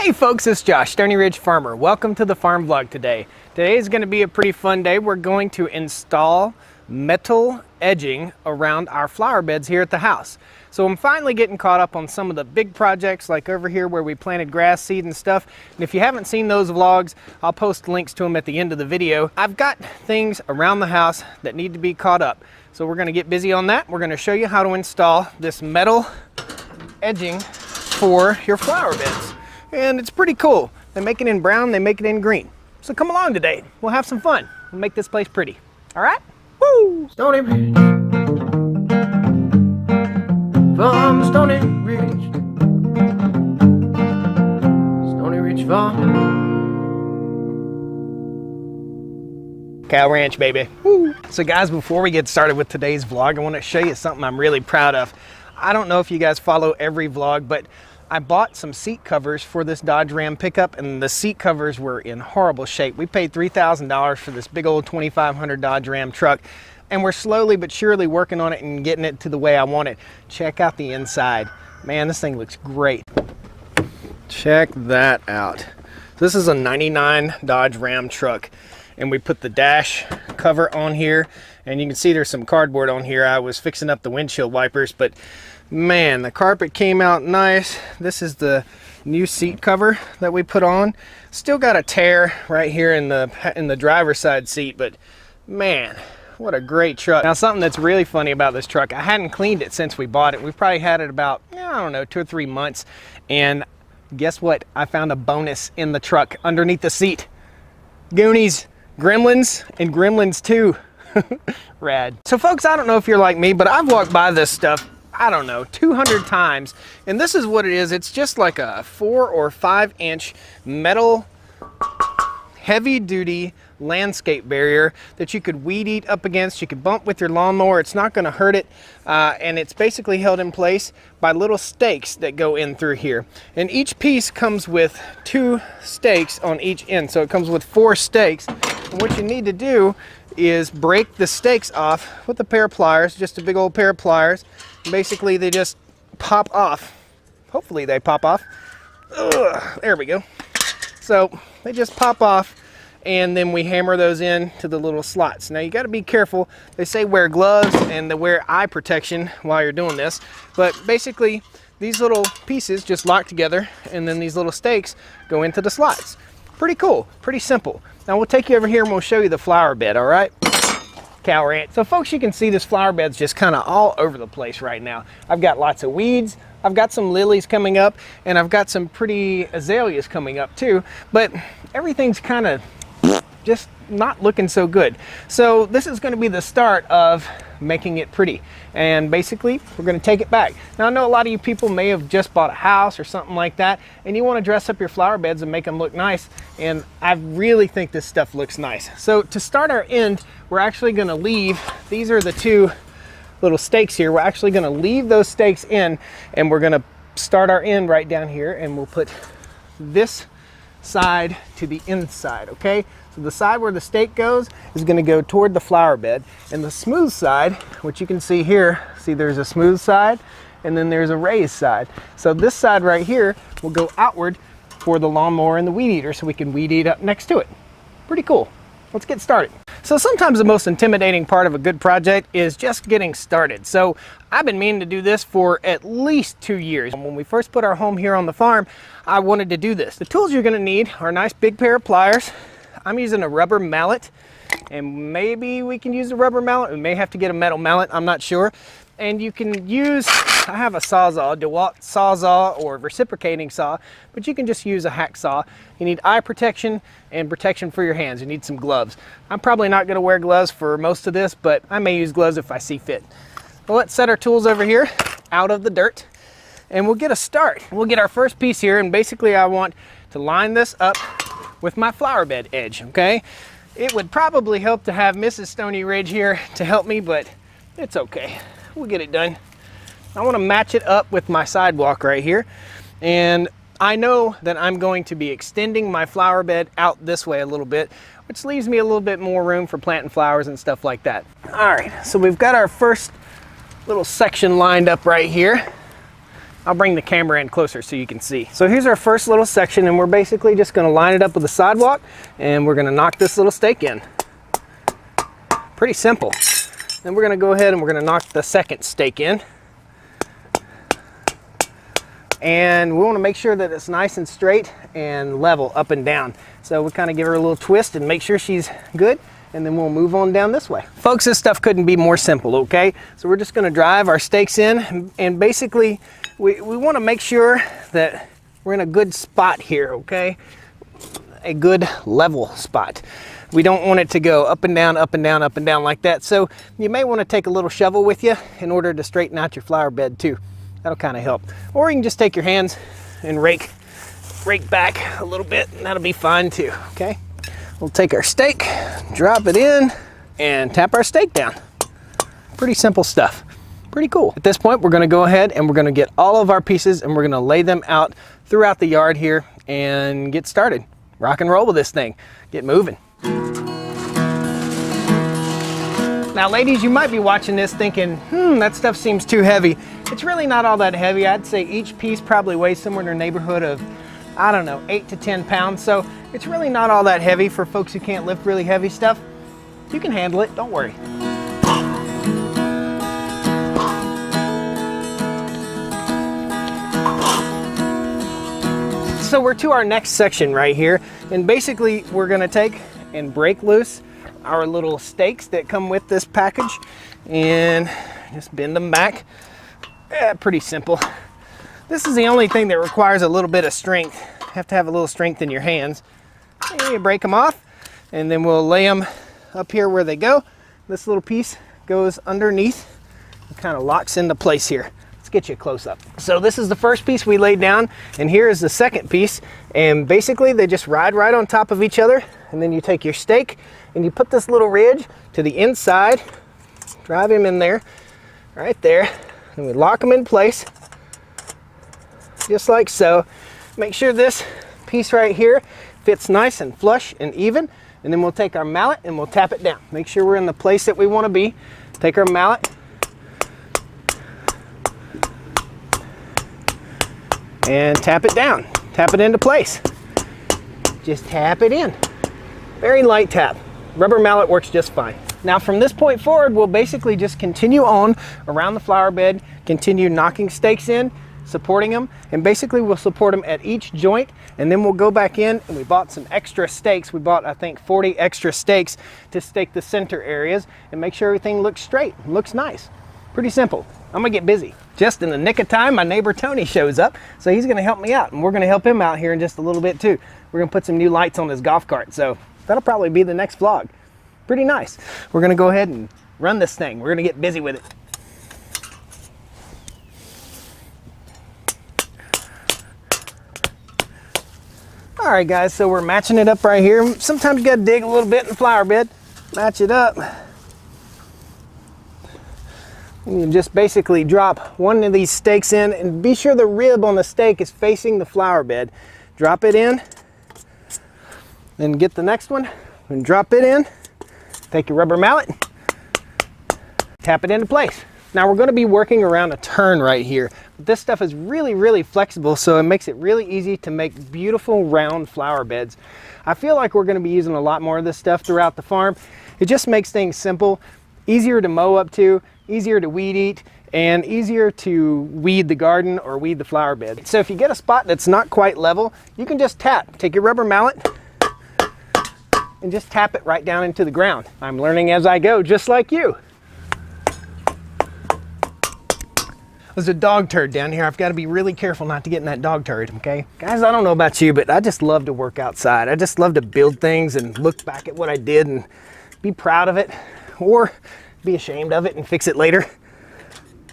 Hey folks, it's Josh, Stony Ridge Farmer. Welcome to the farm vlog today. Today is going to be a pretty fun day. We're going to install metal edging around our flower beds here at the house. So I'm finally getting caught up on some of the big projects like over here where we planted grass seed and stuff. And if you haven't seen those vlogs, I'll post links to them at the end of the video. I've got things around the house that need to be caught up. So we're going to get busy on that. We're going to show you how to install this metal edging for your flower beds. And it's pretty cool. They make it in brown, they make it in green. So come along today. We'll have some fun. We'll make this place pretty. All right? Woo! Stony Ridge. From Stony Ridge. Stony Ridge Farm. Cow Ranch, baby. Woo! So guys, before we get started with today's vlog, I want to show you something I'm really proud of. I don't know if you guys follow every vlog, but I bought some seat covers for this Dodge Ram pickup, and the seat covers were in horrible shape. We paid $3,000 for this big old 2500 Dodge Ram truck, and we're slowly but surely working on it and getting it to the way I want it. Check out the inside. Man, this thing looks great. Check that out. This is a 99 Dodge Ram truck, and we put the dash cover on here, and you can see there's some cardboard on here. I was fixing up the windshield wipers, but man, the carpet came out nice. This is the new seat cover that we put on. Still got a tear right here in the driver's side seat, but man, what a great truck. Now, something that's really funny about this truck, I hadn't cleaned it since we bought it. We've probably had it about, I don't know, 2 or 3 months. And guess what? I found a bonus in the truck underneath the seat. Goonies, Gremlins, and Gremlins 2. Rad. So folks, I don't know if you're like me, but I've walked by this stuff, I don't know, 200 times. And this is what it is. It's just like a 4 or 5 inch metal, heavy duty landscape barrier that you could weed eat up against. You could bump with your lawnmower. It's not going to hurt it. And it's basically held in place by little stakes that go in through here. And each piece comes with 2 stakes on each end. So it comes with 4 stakes. And what you need to do is break the stakes off with a pair of pliers, just a big old pair of pliers. Basically, they just pop off. Hopefully they pop off. Ugh, there we go. So they just pop off, and then we hammer those in to the little slots. Now you got to be careful. They say wear gloves and to wear eye protection while you're doing this. But basically, these little pieces just lock together, and then these little stakes go into the slots. Pretty cool, pretty simple. Now we'll take you over here and we'll show you the flower bed, all right? Cow Ranch. So folks, you can see this flower bed's just kind of all over the place right now. I've got lots of weeds, I've got some lilies coming up, and I've got some pretty azaleas coming up too, but everything's kind of just not looking so good. So this is going to be the start of making it pretty, and basically we're going to take it back. Now I know a lot of you people may have just bought a house or something like that, and you want to dress up your flower beds and make them look nice, and I really think this stuff looks nice. So to start our end, we're actually going to leave, these are the 2 little stakes here, we're actually going to leave those stakes in, and we're going to start our end right down here, and we'll put this side to the inside, okay? So the side where the stake goes is going to go toward the flower bed, and the smooth side, which you can see here, see there's a smooth side and then there's a raised side. So this side right here will go outward for the lawnmower and the weed eater, so we can weed eat up next to it. Pretty cool. Let's get started. So sometimes the most intimidating part of a good project is just getting started. So I've been meaning to do this for at least 2 years. When we first put our home here on the farm, I wanted to do this. The tools you're going to need are a nice big pair of pliers. I'm using a rubber mallet, and maybe we can use a rubber mallet. We may have to get a metal mallet, I'm not sure. And you can use, I have a Sawzall, DeWalt Sawzall or reciprocating saw, but you can just use a hacksaw. You need eye protection and protection for your hands. You need some gloves. I'm probably not going to wear gloves for most of this, but I may use gloves if I see fit. Well, let's set our tools over here out of the dirt, and we'll get a start. We'll get our first piece here, and basically I want to line this up with my flower bed edge, okay? It would probably help to have Mrs. Stony Ridge here to help me, but it's okay. We'll get it done. I want to match it up with my sidewalk right here, and I know that I'm going to be extending my flower bed out this way a little bit, which leaves me a little bit more room for planting flowers and stuff like that. All right, so we've got our first little section lined up right here. I'll bring the camera in closer so you can see. So here's our first little section, and we're basically just gonna line it up with the sidewalk, and we're gonna knock this little stake in. Pretty simple. Then we're gonna go ahead and we're gonna knock the second stake in. And we wanna make sure that it's nice and straight and level up and down. So we kind of give her a little twist and make sure she's good, and then we'll move on down this way. Folks, this stuff couldn't be more simple, okay? So we're just gonna drive our stakes in, and basically we wanna make sure that we're in a good spot here, okay? A good level spot. We don't want it to go up and down, up and down, up and down like that. So you may wanna take a little shovel with you in order to straighten out your flower bed too. That'll kind of help. Or you can just take your hands and rake back a little bit, and that'll be fine too, okay? We'll take our stake, drop it in, and tap our stake down. Pretty simple stuff. Pretty cool. At this point, we're gonna go ahead and we're gonna get all of our pieces and we're gonna lay them out throughout the yard here and get started. Rock and roll with this thing. Get moving. Now ladies, you might be watching this thinking, that stuff seems too heavy. It's really not all that heavy. I'd say each piece probably weighs somewhere in the neighborhood of, I don't know, 8 to 10 pounds. So it's really not all that heavy for folks who can't lift really heavy stuff. You can handle it, don't worry. So we're to our next section right here, and basically we're gonna take and break loose our little stakes that come with this package and just bend them back. Pretty simple. This is the only thing that requires a little bit of strength. You have to have a little strength in your hands. And you break them off, and then we'll lay them up here where they go. This little piece goes underneath and kind of locks into place here. Let's get you a close up. So this is the first piece we laid down, and here is the second piece. And basically they just ride right on top of each other, and then you take your stake and you put this little ridge to the inside, drive him in there, right there, and we lock them in place, just like so. Make sure this piece right here fits nice and flush and even, and then we'll take our mallet and we'll tap it down. Make sure we're in the place that we want to be. Take our mallet and tap it down. Tap it into place. Just tap it in. Very light tap. Rubber mallet works just fine. Now from this point forward, we'll basically just continue on around the flower bed, continue knocking stakes in, supporting them, and basically we'll support them at each joint, and then we'll go back in and we bought some extra stakes. We bought, I think, 40 extra stakes to stake the center areas and make sure everything looks straight and looks nice. Pretty simple. I'm gonna get busy. Just in the nick of time, my neighbor Tony shows up, so he's gonna help me out, and we're gonna help him out here in just a little bit too. We're gonna put some new lights on his golf cart, so that'll probably be the next vlog. Pretty nice. We're gonna go ahead and run this thing. We're gonna get busy with it. All right guys, so we're matching it up right here. Sometimes you gotta dig a little bit in the flower bed, match it up. And you just basically drop one of these stakes in, and be sure the rib on the stake is facing the flower bed. Drop it in, then get the next one and drop it in. Take your rubber mallet, tap it into place. Now we're going to be working around a turn right here. This stuff is really, really flexible, so it makes it really easy to make beautiful round flower beds. I feel like we're going to be using a lot more of this stuff throughout the farm. It just makes things simple, easier to mow up to, easier to weed eat, and easier to weed the garden or weed the flower bed. So if you get a spot that's not quite level, you can just tap. Take your rubber mallet and just tap it right down into the ground. I'm learning as I go, just like you. There's a dog turd down here. I've got to be really careful not to get in that dog turd, okay? Guys, I don't know about you, but I just love to work outside. I just love to build things and look back at what I did and be proud of it, or be ashamed of it and fix it later.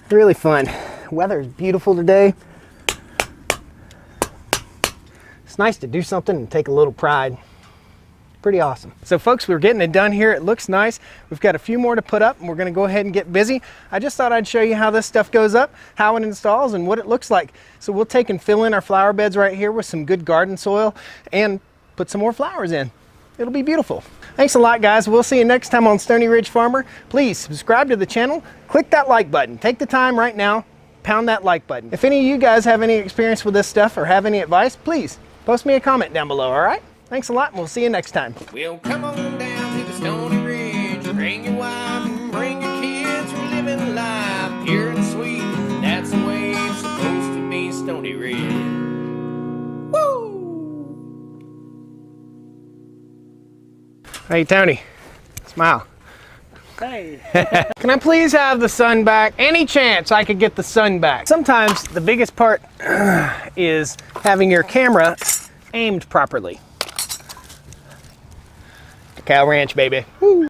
Really fun. Weather is beautiful today. It's nice to do something and take a little pride. Pretty awesome. So folks, we're getting it done here. It looks nice. We've got a few more to put up, and we're going to go ahead and get busy. I just thought I'd show you how this stuff goes up, how it installs, and what it looks like. So we'll take and fill in our flower beds right here with some good garden soil and put some more flowers in. It'll be beautiful. Thanks a lot, guys. We'll see you next time on Stony Ridge Farmer. Please subscribe to the channel. Click that like button. Take the time right now. pound that like button. If any of you guys have any experience with this stuff or have any advice, please post me a comment down below, all right? Thanks a lot, and we'll see you next time. Well, come on down to the Stony Ridge. Bring your wife and bring your kids. We're living life pure and sweet. That's the way it's supposed to be, Stony Ridge. Woo! Hey, Tony, smile. Hey. Can I please have the sun back? Any chance I could get the sun back? Sometimes the biggest part is having your camera aimed properly. Cow Ranch, baby. Woo.